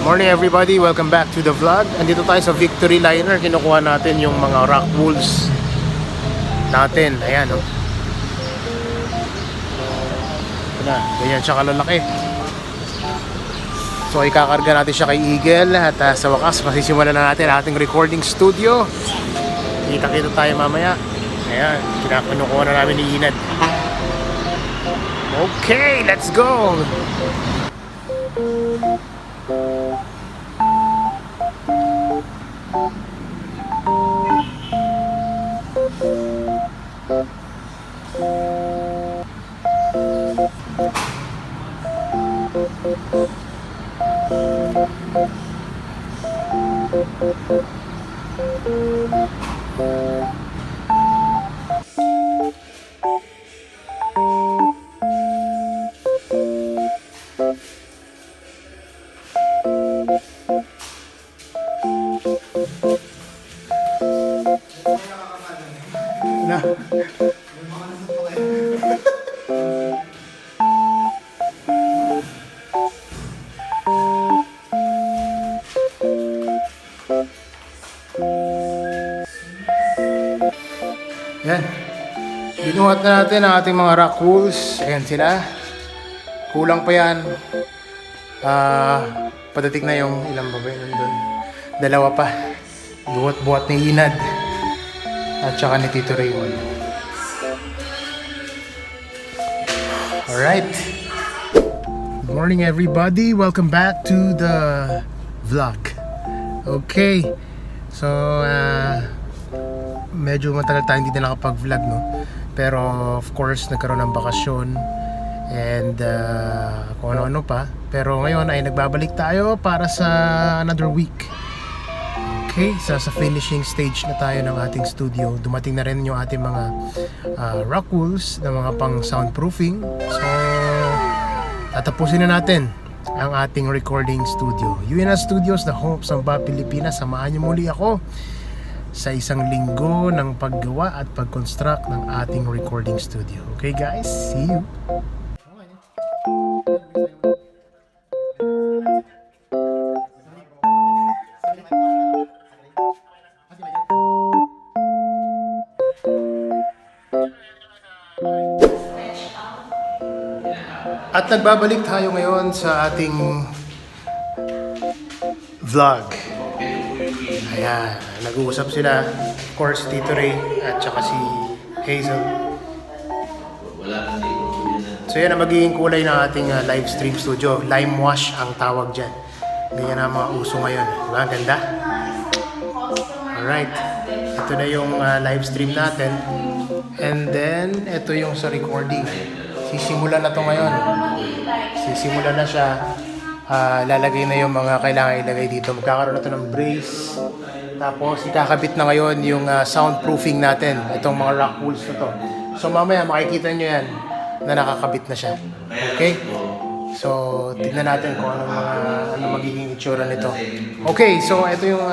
Morning everybody, welcome back to the vlog. Andito tayo sa Victory Liner. Kinukuha natin yung mga rock wools natin. Ayan o. Ito na, ganyan siya kalalaki. So ikakarga natin siya kay Eagle. At sa wakas, masisimulan na natin ang ating recording studio. Kita-kita tayo mamaya. Ayan, kinukuha na namin ni Inad. Okay, let's go! Na. Yan. Binuhat na natin ang ating mga rock wools. Ayan sila. Kulang pa yan. Padating na yung ilang babay nandun. Dalawa pa. Buhat-buhat ni Inad. At saka ni Tito Raymond. Alright. Good morning everybody. Welcome back to the vlog. Okay. So, medyo matagal tayo hindi na nakapag-vlog, no? Pero, of course, nagkaroon ng bakasyon. And, kung ano-ano pa. Pero ngayon ay nagbabalik tayo para sa another week. Okay, sa finishing stage na tayo ng ating studio. Dumating na rin yung ating mga rock wools na mga pang soundproofing. So, tatapusin na natin ang ating recording studio. UNA Studios, the home of Samba, Pilipinas. Samahan niyo muli ako sa isang linggo ng paggawa at pag-construct ng ating recording studio. Okay guys, see you! At nagbabalik tayo ngayon sa ating vlog. Ayan, nag-uusap sila. Of course, Tito Ray at saka si Hazel. So yan ang magiging kulay ng ating live stream studio. Lime wash ang tawag dyan. Ganyan ang mga uso ngayon. Diba? Ang ganda? Alright. Ito na yung live stream natin. And then, ito yung sa recording. Sisimulan na to ngayon. Sisimulan na siya. Lalagay na yung mga kailangan ilagay dito. Magkakaroon na to ng brace. Tapos ikakabit na ngayon yung soundproofing natin. Itong mga rock wools na to. So mamaya makikita nyo yan na nakakabit na siya. Okay? So tignan natin kung ano magiging itsura nito. Okay, so ito yung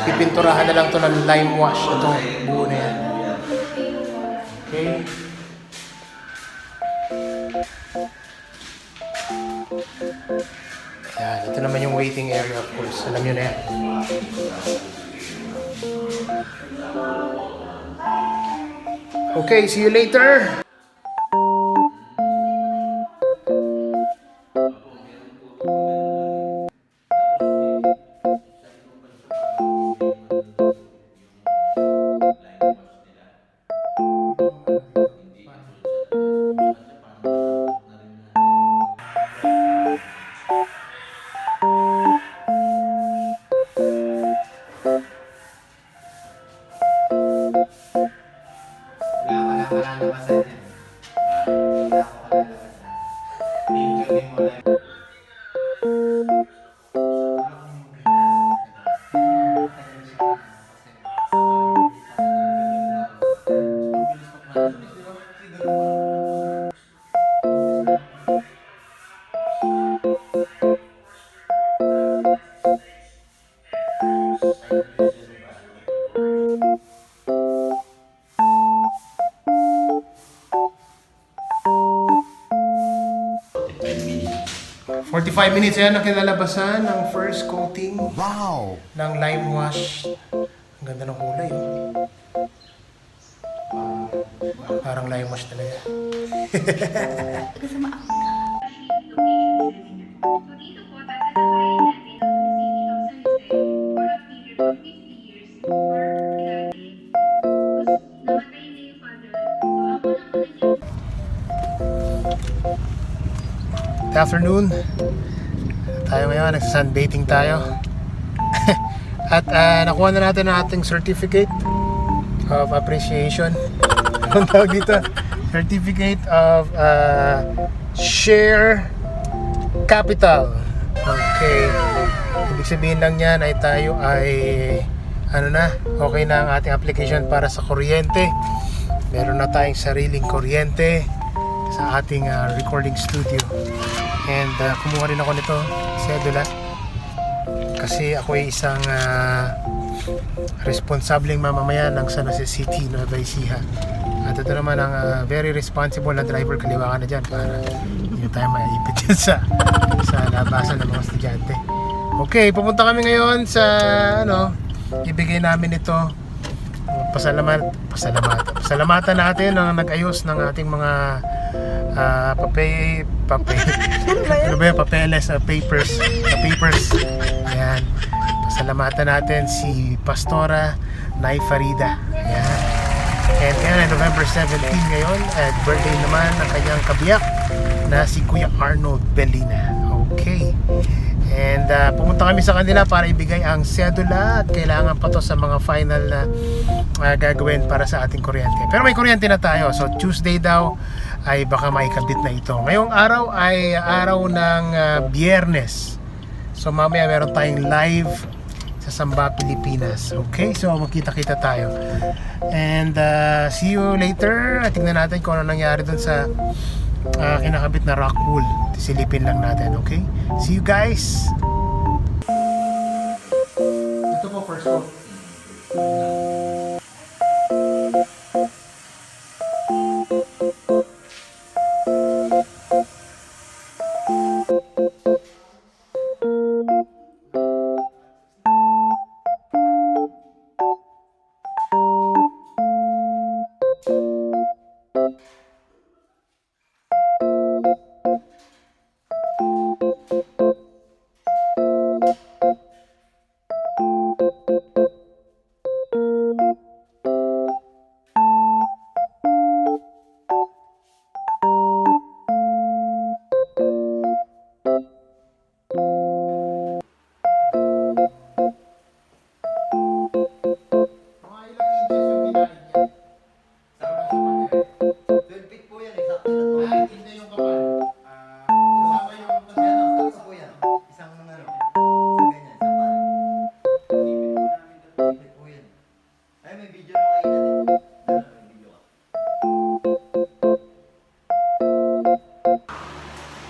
pipinturahan na lang to ng lime wash. Itong buo na yan. Okay? Yan, ito naman yung waiting area, of course. Alam nyo na yan. Okay, see you later! 45 minutes. Ayan ang kinalabasan ng first coating Wow! ng lime wash. Ang ganda ng kulay. Oh. Parang lime wash talaga. Good afternoon. Tayo ngayon, nagsa-sunbathing tayo. At nakuha na natin ang ating certificate of appreciation. Anong tawag dito? Certificate of share capital. Okay. Ibig sabihin lang yan ay tayo ay okay na ang ating application para sa kuryente. Meron na tayong sariling kuryente sa ating recording studio. And kumuha rin ako nito, sedula. Kasi ako ay isang responsableng mamamayan ng San Jose City, Nueva Ecija. At ito naman ang very responsible na driver, kaliwa ka na dyan para hindi tayo maipit yan sa labasan ng mga estudyante. Okay, pupunta kami ngayon sa ibigay namin ito. Pasalamatan natin ang nag-ayos ng ating mga papers. Ayan. Pasalamatan natin si Pastora Nay Farida. Ayan. And kaya November 17 ngayon at birthday naman ng kanyang kabiyak na si Kuya Arnold Belina. Okay. And pumunta kami sa kanila para ibigay ang sedula at kailangan pa to sa mga final na gagawin para sa ating kuryente. Pero may kuryente na tayo. So Tuesday daw ay baka maikabit na ito. Ngayong araw ay araw ng Biyernes. So mamaya meron tayong live sa Samba, Pilipinas. Okay? So magkita-kita tayo. And see you later. Tingnan natin kung ano nangyari dun sa kinakabit na rock wool. Silipin lang natin, okay? See you guys! Ito po first coat.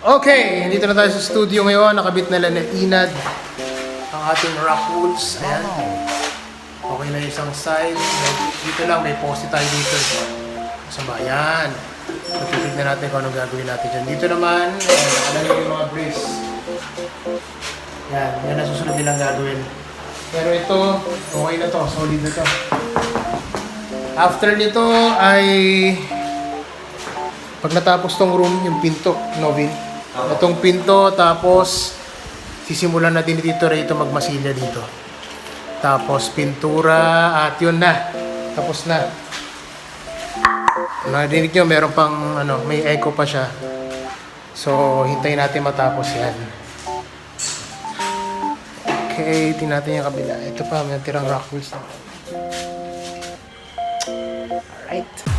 Okay, dito na tayo sa studio ngayon. Nakabit na lang na inad ang ating rock wools. Ayan. Okay na isang side. Dito lang, may poste tayo dito. Masama, ayan. Tututig na natin kung anong gagawin natin dyan. Dito naman, alam yung mga brace. Yan ang susunod nilang gagawin. Pero ito, okay na to. Solid na to. After nito ay pag natapos tong room, yung pinto, Novin. Itong pinto, tapos sisimulan na din dito rito magmasilya dito. Tapos pintura at yun na. Tapos na. Nadinig nyo, meron pang may echo pa siya. So, hintayin natin matapos yan. Okay, tingnan natin yung kabila. Ito pa, may tirang rock wheels na. Alright.